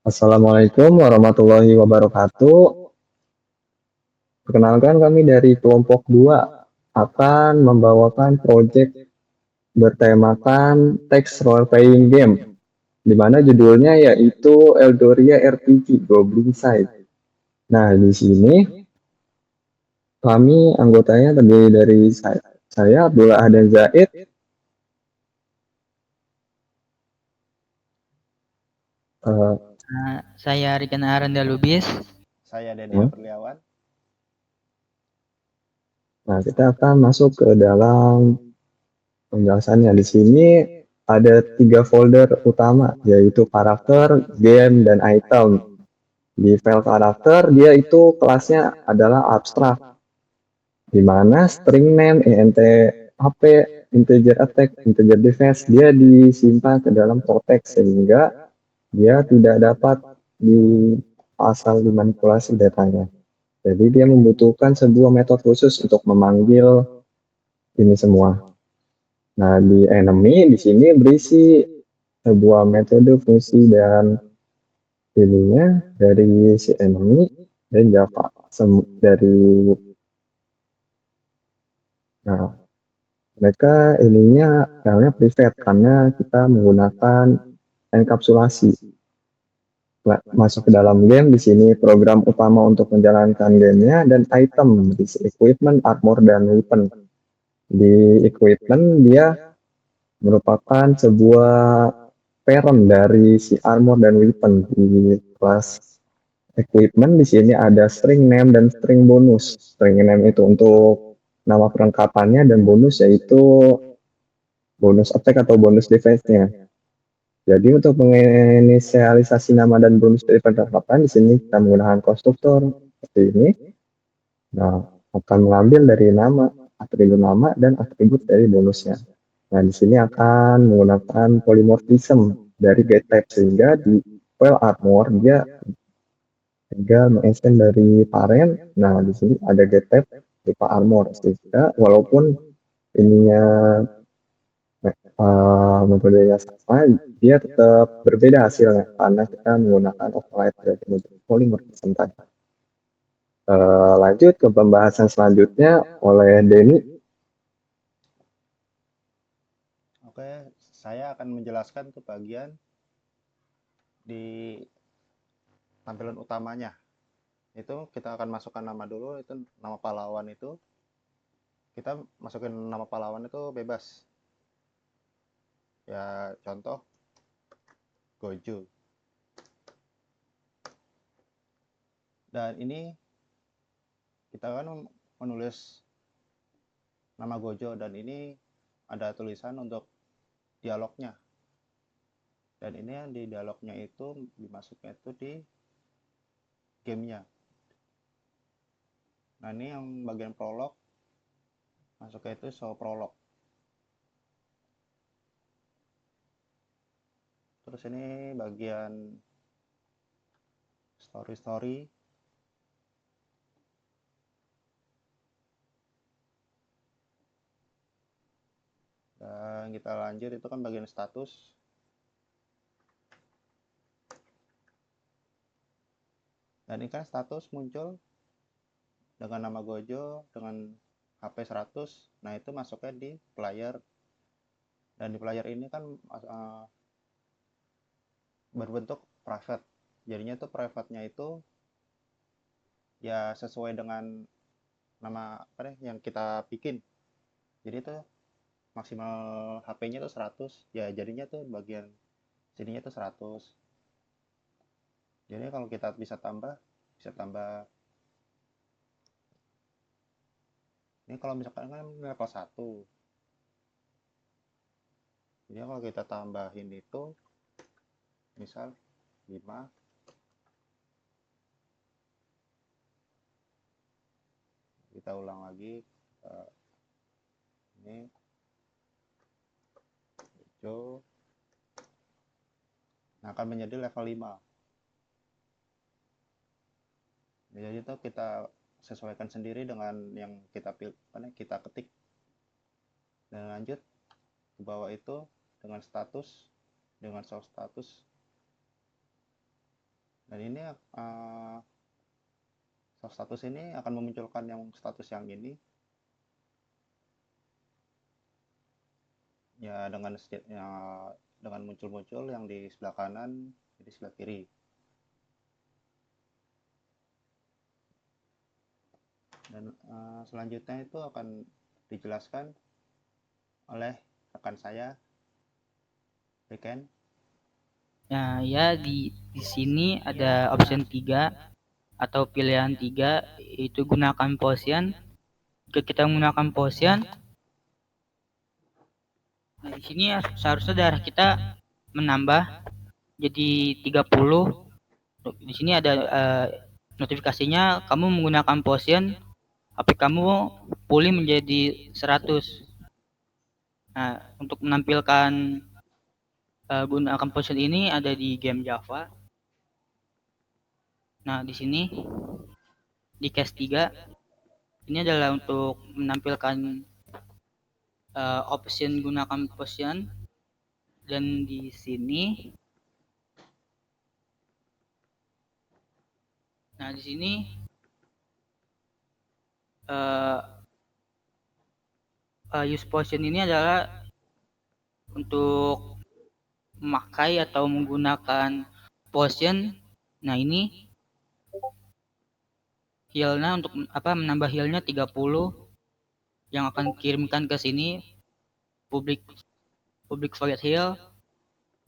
Assalamualaikum warahmatullahi wabarakatuh. Perkenalkan kami dari kelompok 2 akan membawakan proyek bertemakan text role playing game, di mana judulnya yaitu Eldoria RPG Goblin Side. Nah, di sini kami anggotanya terdiri dari saya Abdullah Ahdan Zaid, eh, Saya Rikan Aranda Lubis. Saya Dedi ya. Apriliawan. Nah, kita akan masuk ke dalam penjelasannya. Di sini ada 3 folder utama, yaitu karakter, game, dan item. Di file karakter, dia itu kelasnya adalah abstrak, di mana string name, int, HP, integer attack, integer defense, dia disimpan ke dalam konteks sehingga dia tidak dapat asal dimanipulasi datanya. Jadi dia membutuhkan sebuah metode khusus untuk memanggil ini semua. Nah, di enemy di sini berisi sebuah metode fungsi dan ininya dari si enemy dan Java dari nah mereka ininya filenya private karena kita menggunakan enkapsulasi. Masuk ke dalam game di sini program utama untuk menjalankan gamenya dan item di equipment, armor, dan weapon. Di equipment dia merupakan sebuah parent dari si armor dan weapon. Di kelas equipment di sini ada string name dan string bonus. String name itu untuk nama perlengkapannya dan bonus yaitu bonus attack atau bonus defense-nya. Jadi untuk menginisialisasi nama dan bonus dari perlengkapan di sini kita menggunakan konstruktor seperti ini. Nah, akan mengambil dari nama, atribut nama dan atribut dari bonusnya. Nah, di sini akan menggunakan polymorphism dari get type sehingga di file armor dia tinggal mengekstend dari parent. Nah, di sini ada get type berupa armor sehingga walaupun ininya metodenya sama, dia tetap berbeda hasilnya karena kita menggunakan override dari polymorphism tadi. Lanjut ke pembahasan selanjutnya oleh Denny. Oke, saya akan menjelaskan ke bagian di tampilan utamanya. Itu kita akan masukkan nama dulu, itu nama pahlawan itu. Kita masukin nama pahlawan itu bebas. Ya, contoh Gojo. Dan ini kita kan menulis nama Gojo dan ini ada tulisan untuk dialognya. Dan ini yang di dialognya itu dimasuknya itu di gamenya. Nah, ini yang bagian prolog masuknya itu show prolog. Terus ini bagian story. Dan kita lanjut, itu kan bagian status. Dan ini kan status muncul dengan nama Gojo dengan HP 100. Nah, itu masuknya di player. Dan di player ini kan berbentuk private. Jadinya tuh private-nya itu ya sesuai dengan nama apa deh yang kita bikin. Jadi itu maksimal HP-nya tuh 100. Ya jadinya tuh bagian sininya tuh 100. Jadi kalau kita bisa tambah. Ini kalau misalkan kan level 1. Jadi kalau kita tambahin itu misal 5, kita ulang lagi ini hijau. Nah, akan menjadi level 5. Jadi itu kita sesuaikan sendiri dengan yang kita pilih, kita ketik. Dan lanjut ke bawah itu dengan status, dengan show status. Dan ini status ini akan memunculkan yang status yang ini ya dengan muncul-muncul yang di sebelah kanan, di sebelah kiri. Dan selanjutnya itu akan dijelaskan oleh rekan saya, Riken. Nah, ya di sini ada option 3 atau pilihan 3, yaitu gunakan potion. Jika kita menggunakan potion, nah di sini seharusnya darah kita menambah jadi 30. Di sini ada notifikasinya kamu menggunakan potion, HP kamu pulih menjadi 100. Nah, untuk menampilkan gunakan potion ini ada di game Java. Nah, di sini di case 3 ini adalah untuk menampilkan option gunakan potion, dan di sini use potion ini adalah untuk memakai atau menggunakan potion. Nah, ini healnya untuk menambah healnya 30 yang akan kirimkan ke sini public void heal.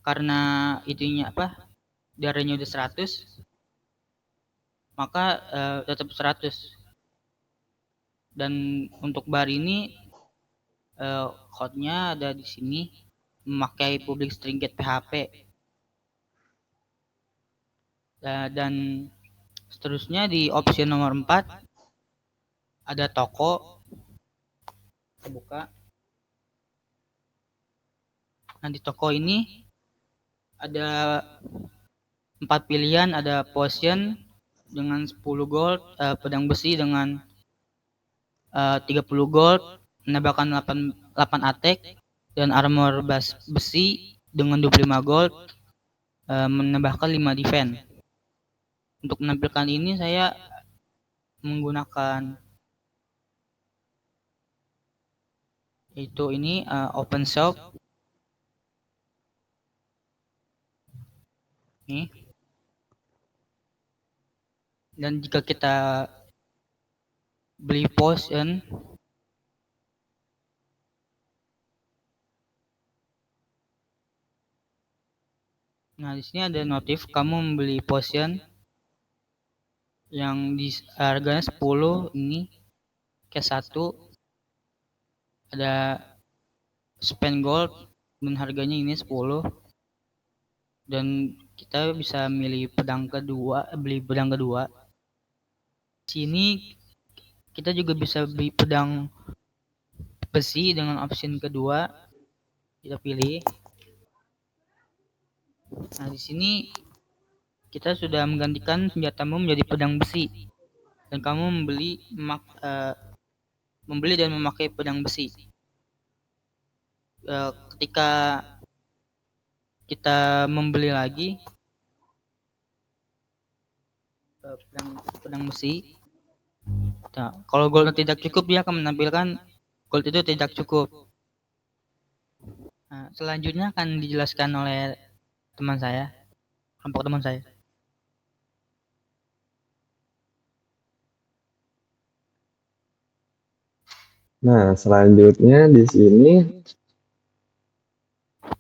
Karena itunya darahnya udah 100, maka tetap 100. Dan untuk bar ini hotnya ada di sini, memakai public string get PHP. Dan seterusnya di option nomor 4 ada toko. Kita buka. Nah, di toko ini ada 4 pilihan, ada potion dengan 10 gold, pedang besi dengan 30 gold, menambahkan 8 attack, dan armor besi dengan 25 gold, menambahkan 5 defense. Untuk menampilkan ini saya menggunakan ini open shop. Nih. Dan jika kita beli potion, nah di sini ada notif kamu membeli potion yang di harganya 10, ini case 1 ada spend gold dan harganya ini 10, dan kita bisa milih pedang kedua, beli pedang kedua. Sini kita juga bisa beli pedang besi dengan option kedua, kita pilih. Nah, di sini kita sudah menggantikan senjatamu menjadi pedang besi, dan kamu membeli dan memakai pedang besi. Ketika kita membeli lagi pedang besi, nah, kalau gold tidak cukup, dia akan menampilkan gold itu tidak cukup. Nah, selanjutnya akan dijelaskan oleh teman saya, kelompok teman saya. Nah, selanjutnya di sini,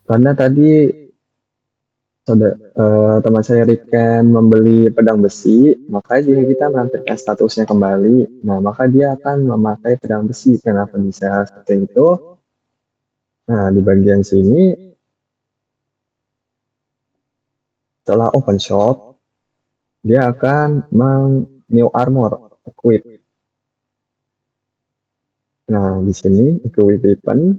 karena tadi teman saya Riken membeli pedang besi, maka jika kita menampilkan statusnya kembali, nah maka dia akan memakai pedang besi. Kenapa bisa seperti itu? Nah, di bagian sini, setelah open shop, dia akan new armor equip. Nah, di sini equip weapon.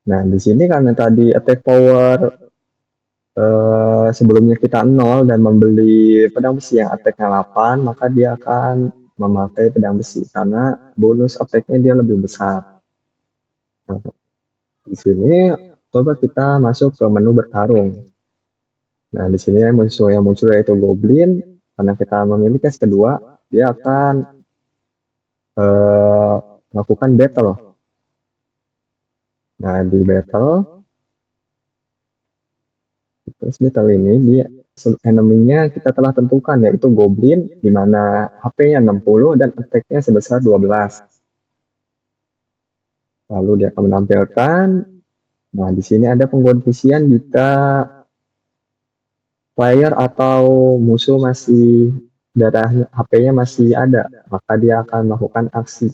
Nah, di sini karena tadi attack power sebelumnya kita 0 dan membeli pedang besi yang attack-nya 8, maka dia akan memakai pedang besi karena bonus attack-nya dia lebih besar. Nah, di sini coba kita masuk ke menu bertarung. Nah, di sini musuh yang muncul yaitu Goblin. Karena kita memilih case kedua, dia akan eh, melakukan battle. Nah, di battle, terus battle ini dia enemy-nya kita telah tentukan yaitu Goblin, di mana HP-nya 60 dan attack-nya sebesar 12. Lalu dia akan menampilkan, nah di sini ada pengkondisian jika player atau musuh masih darah HP-nya masih ada, maka dia akan melakukan aksi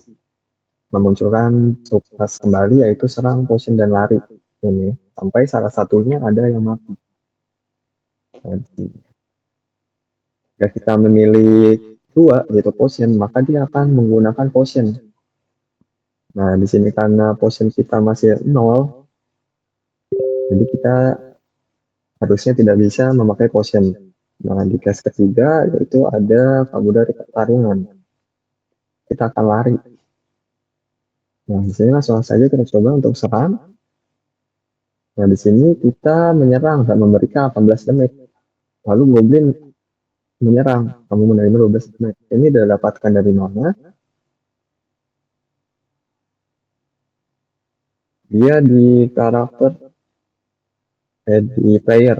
memunculkan tugas kembali yaitu serang, potion, dan lari. Ini sampai salah satunya ada yang mati. Jika kita memilih dua yaitu potion, maka dia akan menggunakan potion. Nah, di sini karena potion kita masih 0, jadi kita harusnya tidak bisa memakai potion. Nah, di case ketiga yaitu ada kabur dari pertarungan. Kita akan lari. Nah, di sini langsung saja kita coba untuk serang. Nah, di sini kita menyerang dan memberikan 18 damage. Lalu Goblin menyerang, kamu menerima 12 damage. Ini didapatkan dari mana? Dia di karakter di player.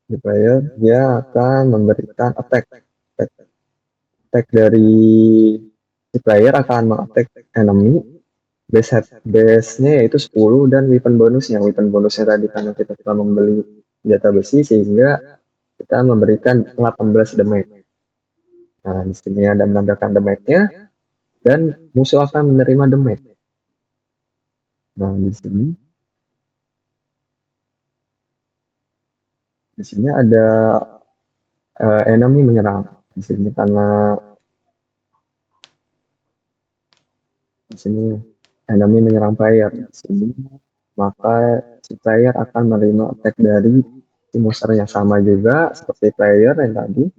Di player dia akan memberikan attack. Attack dari si player akan mengattack enemy. Base-nya yaitu 10 dan weapon bonusnya. Weapon bonusnya tadi karena kita telah membeli senjata besi sehingga kita memberikan 18 damage. Nah, di sini ada menambahkan damage-nya dan musuh akan menerima damage. Nah, di sini ada enemy menyerang. Di sini karena di sini enemy menyerang player. Di sini maka si player akan menerima attack dari si monster yang sama juga seperti player yang tadi.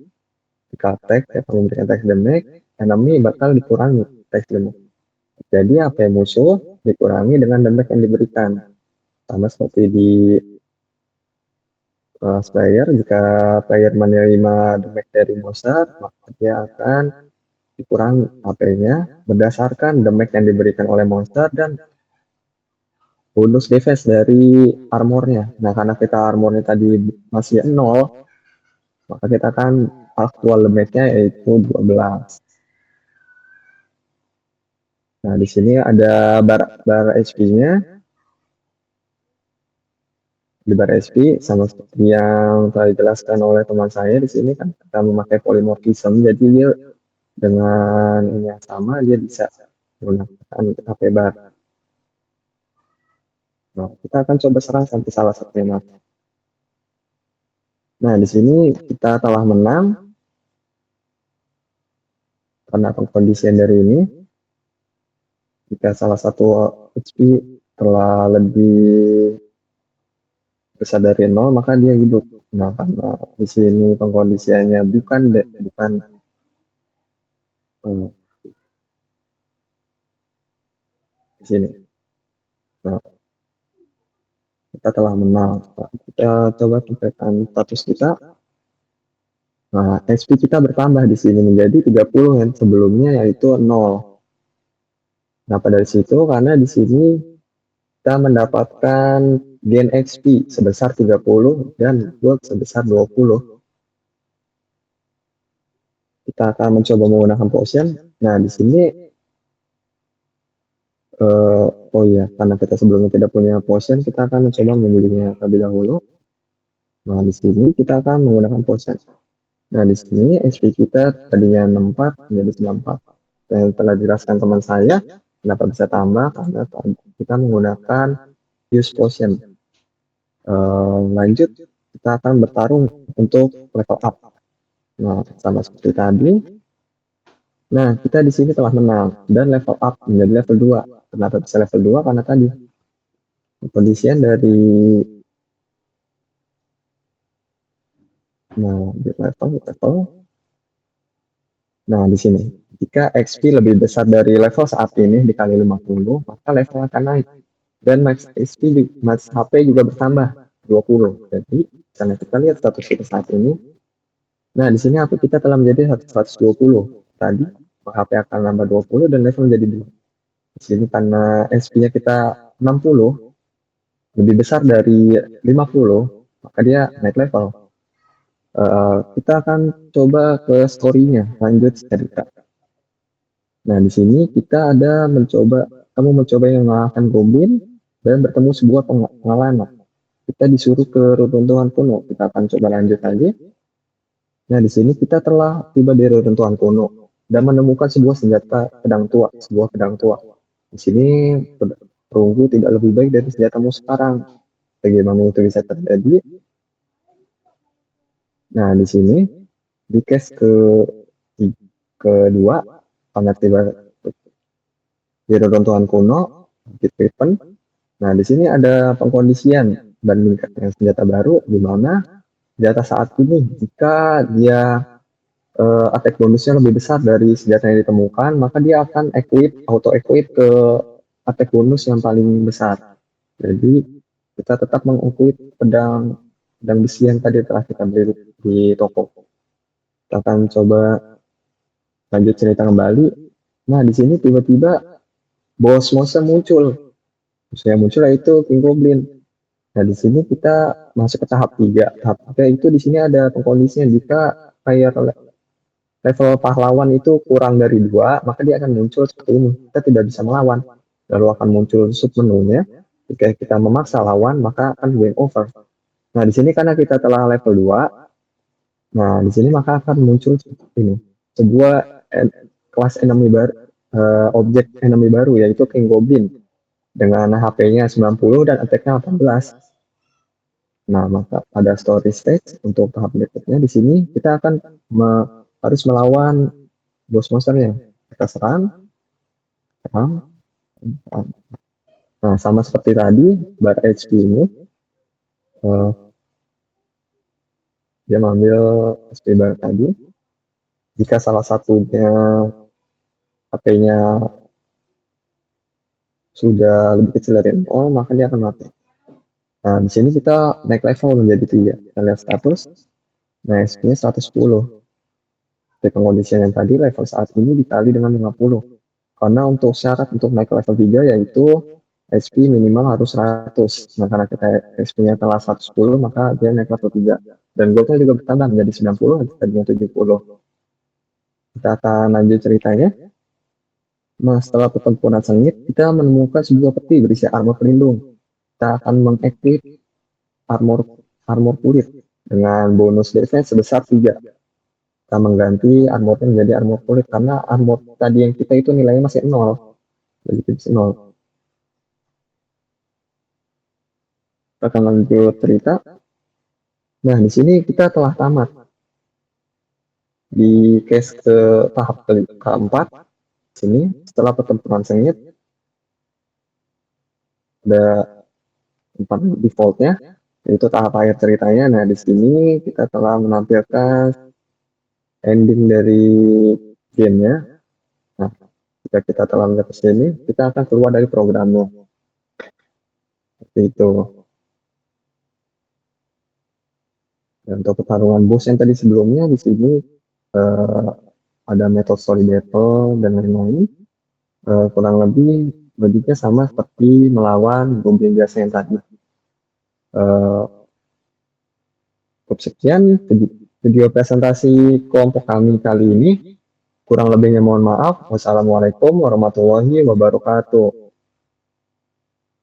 Jika attack akan memberikan attack damage, enemy bakal dikurangi attack damage. Jadi apa yang musuh dikurangi dengan damage yang diberikan. Sama seperti di player, jika player menerima damage dari monster, maka dia akan dikurangi HP-nya berdasarkan damage yang diberikan oleh monster dan bonus defense dari armornya. Nah, karena kita armornya tadi masih 0, maka kita akan aktual damage-nya yaitu 12. Nah, di sini ada bar HP-nya. Di bar HP sama seperti yang telah dijelaskan oleh teman saya di sini kan kita memakai polymorphism, jadi dia dengan ini yang sama dia bisa menggunakan HP bar. Nah, kita akan coba serang sampai salah satunya mati. Nah, di sini kita telah menang karena pengkondisian dari ini. Jika salah satu HP telah lebih besar dari 0, maka dia hidup. Nah, karena di sini pengkondisiannya bukan di sini. Nah, kita telah menang. Kita coba tempelkan status kita. Nah, SP kita bertambah di sini menjadi 30 yang sebelumnya yaitu 0. Nah, pada situ karena di sini kita mendapatkan gain XP sebesar 30 dan gold sebesar 20. Kita akan mencoba menggunakan potion. Nah, di sini oh iya, karena kita sebelumnya tidak punya potion, kita akan mencoba membelinya terlebih dahulu. Nah, di sini kita akan menggunakan potion. Nah, di sini SP kita tadinya 64 menjadi 94. Dan telah dijelaskan teman saya, kenapa bisa tambah, karena kita menggunakan use potion. Lanjut, kita akan bertarung untuk level up. Nah, sama seperti tadi. Nah, kita di sini telah menang dan level up menjadi level 2. Kenapa bisa level 2? Karena tadi kondisian dari di level. Nah, di sini jika XP lebih besar dari level saat ini dikali 50, maka level akan naik dan max XP max HP juga bertambah. 20. Jadi karena kita lihat status kita saat ini, nah di sini HP kita telah menjadi 120. Tadi HP akan nambah 20 dan level menjadi 2. Di sini karena SP-nya kita 60, lebih besar dari 50, maka dia naik level. Kita akan coba ke story-nya, lanjut cerita. Nah, di sini kita ada kamu mencoba yang mengalahkan goblin dan bertemu sebuah pengalaman. Kita disuruh ke reruntuhan kuno. Kita akan coba lanjut lagi. Nah, di sini kita telah tiba di reruntuhan kuno dan menemukan sebuah senjata pedang tua, sebuah pedang tua. Di sini perunggu tidak lebih baik dari senjatamu sekarang. Bagaimana itu bisa terjadi? Nah, di sini di case kedua, karena tiba di reruntuhan kuno, Bit Weapon. Nah, di sini ada pengkondisian bandingkan dengan senjata baru, di mana senjata saat ini jika dia attack bonusnya lebih besar dari senjata yang ditemukan, maka dia akan auto equip ke attack bonus yang paling besar. Jadi kita tetap mengequip pedang besi yang tadi telah kita beli di toko. Kita akan coba lanjut cerita kembali. Nah, di sini tiba-tiba bos monster muncul. Yang muncul yaitu King Goblin. Nah, di sini kita masuk ke tahap 3. Tahap 3 itu di sini ada pengkondisian jika player level pahlawan itu kurang dari 2, maka dia akan muncul seperti ini. Kita tidak bisa melawan. Lalu akan muncul submenunya. Jika kita memaksa lawan, maka akan game over. Nah, di sini karena kita telah level 2, nah di sini maka akan muncul seperti ini. Sebuah kelas enemy baru, objek enemy baru yaitu King Goblin dengan HP-nya 90 dan attack-nya 18. Nah, maka pada story stage untuk tahap berikutnya di sini kita akan harus melawan bos monsternya. Kita serang. Nah, sama seperti tadi, bar HP ini dia mengambil HP bar tadi. Jika salah satunya HP-nya sudah lebih kecil dari 0, maka dia akan mati. Nah, di sini kita naik level menjadi 3. Kita lihat status. Nah, SP-nya 110. Di pengkondisian yang tadi, level saat ini dikali dengan 50. Karena untuk syarat untuk naik ke level 3 yaitu SP minimal harus 100. Nah, karena kita SP-nya telah 110, maka dia naik level 3. Dan goldnya juga bertambah menjadi 90, tadinya 70. Kita akan lanjut ceritanya. Nah, setelah pertempuran sengit, kita menemukan sebuah peti berisi armor pelindung. Kita akan mengaktif armor kulit dengan bonus defense sebesar 3. Kita mengganti armornya menjadi armor kulit karena armor tadi yang kita itu nilainya masih 0. Jadi tips 0. Kita akan lanjut cerita. Nah, di sini kita telah tamat. Di case ke tahap keempat, sini setelah pertempuran sengit, ada 4 defaultnya, yaitu tahap akhir ceritanya. Nah, di sini kita telah menampilkan ending dari gamenya. Nah, jika kita telah melihat ke sini, kita akan keluar dari programnya. Seperti itu. Dan untuk pertarungan boss yang tadi sebelumnya di sini ada metode story battle dan lain-lain. Kurang lebih logiknya sama seperti melawan goblin biasa yang tadi. Cukup sekian video presentasi kelompok kami kali ini. Kurang lebihnya mohon maaf. Wassalamualaikum warahmatullahi wabarakatuh.